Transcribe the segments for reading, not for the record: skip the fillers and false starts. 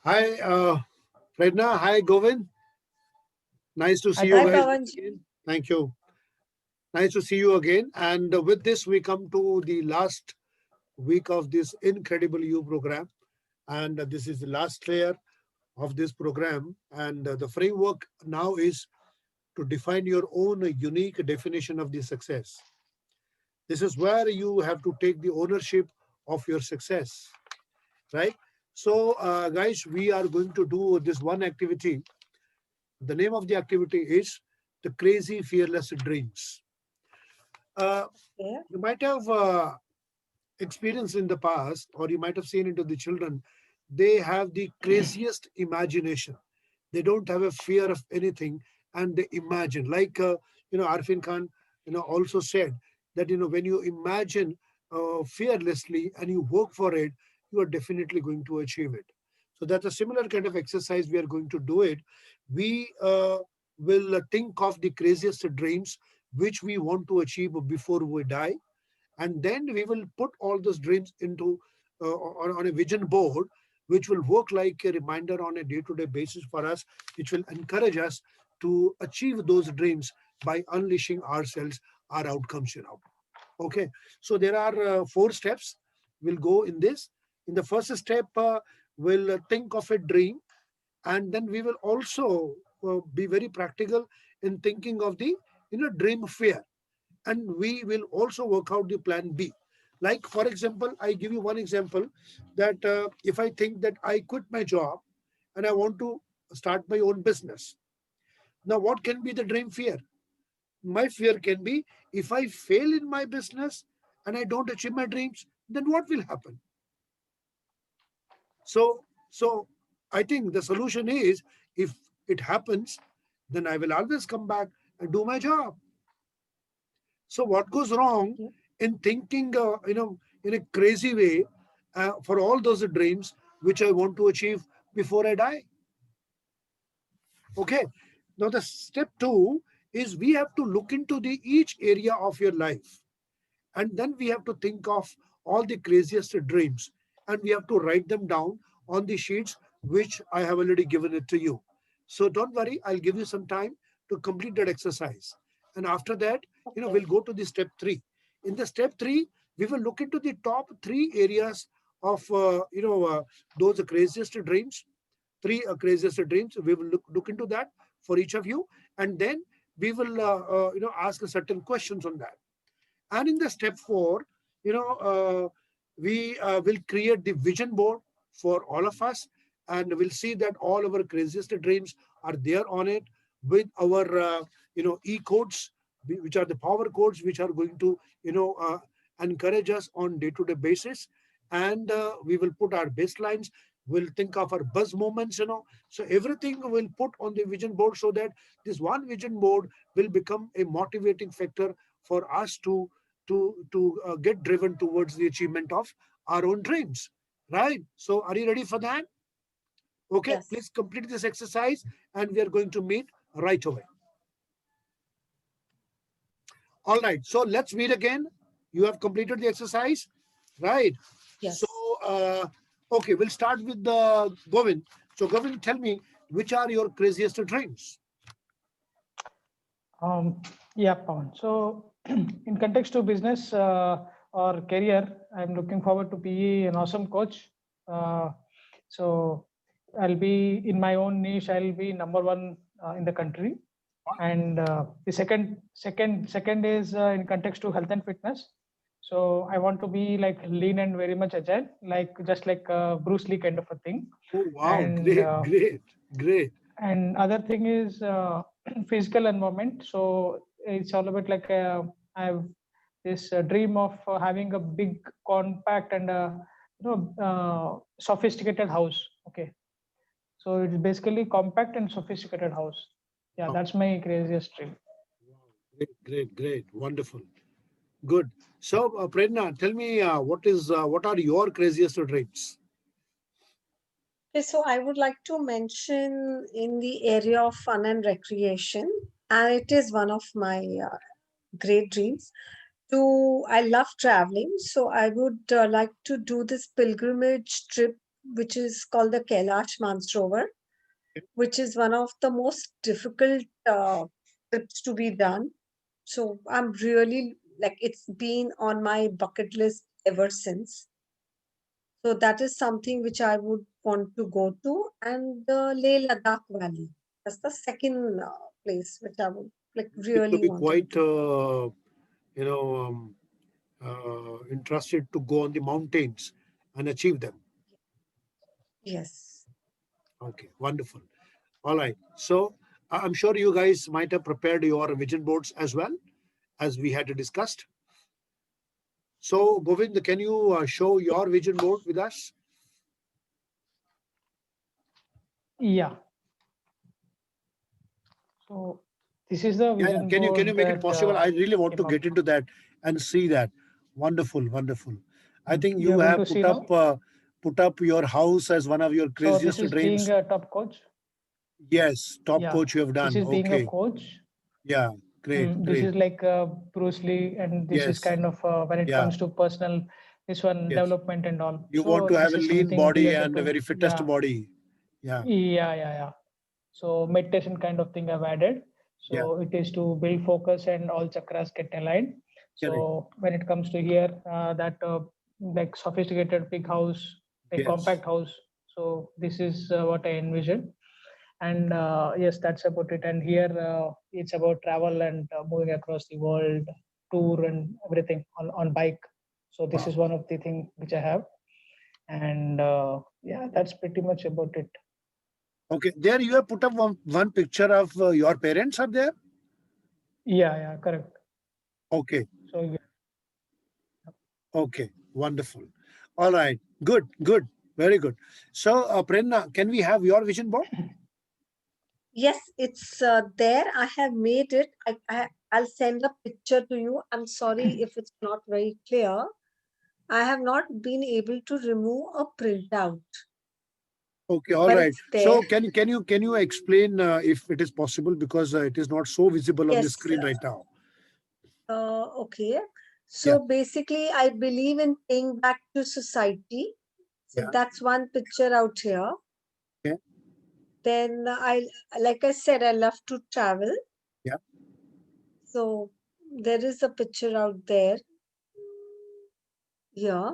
Hi, Predna. Hi, Govind. Nice to see Hi, you Hi, guys Pawan. Pawan. once again. Thank you. Nice to see you again. And with this, we come to the last week of this incredible U program. And this is the last layer of this program. And the framework now is to define your own unique definition of the success. This is where you have to take the ownership of your success, right? So, guys, we are going to do this one activity. The name of the activity is the Crazy Fearless Dreams. Uh, Yeah. you might have experienced in the past, or you might have seen into the children, they have the craziest imagination. They don't have a fear of anything, and they imagine. Like Arfin Khan, also said that when you imagine fearlessly and you work for it, you are definitely going to achieve it. So that's a similar kind of exercise we are going to do it. We will think of the craziest dreams which we want to achieve before we die, and then we will put all those dreams into on a vision board, which will work like a reminder on a day-to-day basis for us, which will encourage us to achieve those dreams by unleashing ourselves, our outcomes. Okay, so there are four steps. We'll go in this. In the first step, we'll think of a dream, and then we will also be very practical in thinking of the dream fear, and we will also work out the plan B. Like, for example, I give you one example that if I think that I quit my job and I want to start my own business. Now, what can be the dream fear? My fear can be, if I fail in my business and I don't achieve my dreams, then what will happen? So I think the solution is, if it happens, then I will always come back and do my job. So what goes wrong Yeah. in thinking, in a crazy way for all those dreams which I want to achieve before I die? Okay. Now the step two is we have to look into the each area of your life, and then we have to think of all the craziest dreams, and we have to write them down on the sheets which I have already given it to you. So don't worry, I'll give you some time to complete that exercise, and after that, Okay. we'll go to the step three. In the step three, we will look into the top three areas of those craziest dreams. Three craziest dreams, we will look into that for each of you, and then we will ask certain questions on that. And in the step four, you know, we will create the vision board for all of us, and we'll see that all our craziest dreams are there on it, with our e codes, which are the power codes, which are going to encourage us on day-to-day basis. And we will put our baselines. We'll think of our buzz moments. So everything we'll put on the vision board, so that this one vision board will become a motivating factor for us to get driven towards the achievement of our own dreams, right? So are you ready for that? Okay, Yes. please complete this exercise, and we are going to meet right away. All right, so let's meet again. You have completed the exercise, right? So Yes. uh, okay, we'll start with the Govind. So Govind, tell me, which are your craziest dreams? Um, yeah, Pawan. So, in context to business or career, I'm looking forward to be an awesome coach. Uh, so, I'll be in my own niche. I'll be number one in the country. And the second is in context to health and fitness. So, I want to be like lean and very much agile, like just like Bruce Lee kind of a thing. Oh wow, And great, great, great. other thing is physical environment. So it's all about like I have this dream of having a big compact and sophisticated house. Okay, so it's basically compact and sophisticated house. Yeah, Wow, that's my craziest dream. wow, great, great, great, wonderful. Good. So, Prerna, tell me, what are your craziest dreams? Okay, so I would like to mention in the area of fun and recreation, and it is one of my great dreams. I love traveling, so I would like to do this pilgrimage trip which is called the Kailash Mansarovar, which is one of the most difficult trips to be done. So I'm really like, it's been on my bucket list ever since. So that is something which I would want to go to, and the Leh Ladakh Valley. That's the second place which I would like Seem to really be want to quite, do. you know, interested to go on the mountains and achieve them. Yes. Okay, wonderful. All right. So I'm sure you guys might have prepared your vision boards as well, as we had discussed. So Govind, can you show your vision board with us? Yeah. So this is the Yeah, vision can you board make it that possible? I really want to came up. get into that and see that. Wonderful, wonderful. I think You're you able have to see now. put up your house as one of your So this craziest is being dreams. a top coach. Yes, top Yeah. coach you have This done. is being a Okay. coach. Yeah, great, This great. is like Bruce Lee, and this is Yes, kind of when it yeah, comes to personal, this one yes. development and all. You want So to have this a is lean something body related and a to, very fittest yeah, body. Yeah, yeah. So meditation kind of thing I've added. yeah, So it is to build focus and all chakras get aligned. correct. So when it comes to here, that like sophisticated big house, a Yes. compact house. So this is what I envision. And yes, that's about it. And here it's about travel and moving across the world, tour and everything on bike. So this Wow. is one of the things which I have. And yeah, that's pretty much about it. Okay. There you have put up one picture of your parents are there. Yeah, correct. Okay. So yeah. Okay. Wonderful. All right. Good. Good. Very good. So, Prerna, can we have your vision board? Yes, it's there. I have made it. I'll send a picture to you. I'm sorry if it's not very clear. I have not been able to remove a printout, Okay. All but right. it's there. So, can you explain if it is possible, because it is not so visible on the Yes. screen right now. Okay. Yeah. So basically, I believe in paying back to society. So Yeah. that's one picture out here. Okay. Then like I said, I love to travel. Yeah. So there is a picture out there. Here,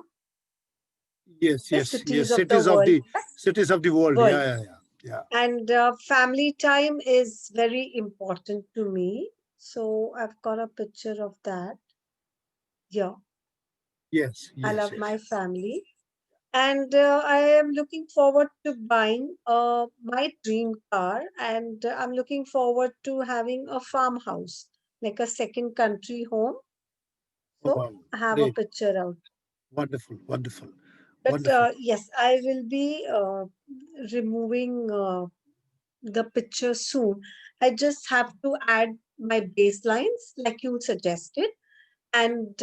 Yes. the Yes. Yes. cities of the world. Yes, Cities of the world. world. Yeah. Yeah. Yeah. Yeah. And family time is very important to me. So I've got a picture of that. Yeah, Yes. I Yes. love Yes. my family. And I am looking forward to buying my dream car. And I'm looking forward to having a farmhouse, like a second country home. Oh, So wow. I have a Great. picture out. Wonderful. Wonderful. But Wonderful. yes, I will be removing the picture soon. I just have to add my baselines, like you suggested, and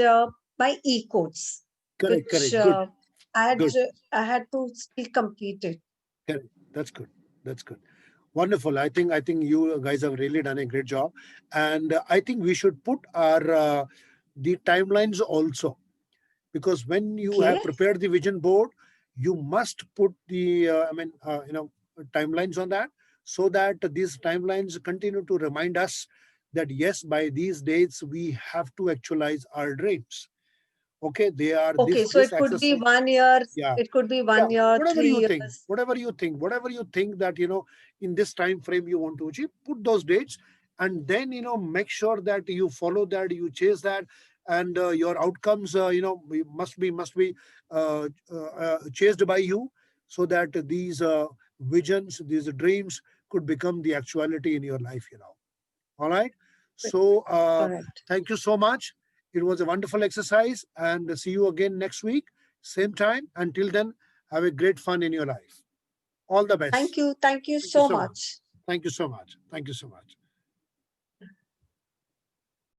my e-codes, Correct. which Correct. Good. Good. I had to still complete it. Correct. That's good. That's good. Wonderful. I think you guys have really done a great job, and I think we should put our the timelines also, because when you Okay. have prepared the vision board, you must put the timelines on that, so that these timelines continue to remind us that yes, by these dates we have to actualize our dreams. Okay, they are Okay, so this it could be exercise. 1 year, Yeah, it could be yeah, 1 year, whatever you 3 think, years. whatever you think that in this time frame you want to achieve, put those dates, and then make sure that you follow that, you chase that, and your outcomes must be chased by you, so that these visions, these dreams could become the actuality in your life. All right. So Correct. thank you so much. It was a wonderful exercise, and see you again next week, same time. Until then, have a great fun in your life. All the best. Thank you. Thank you Thank you so so much. much. Thank you so much. Thank you so much.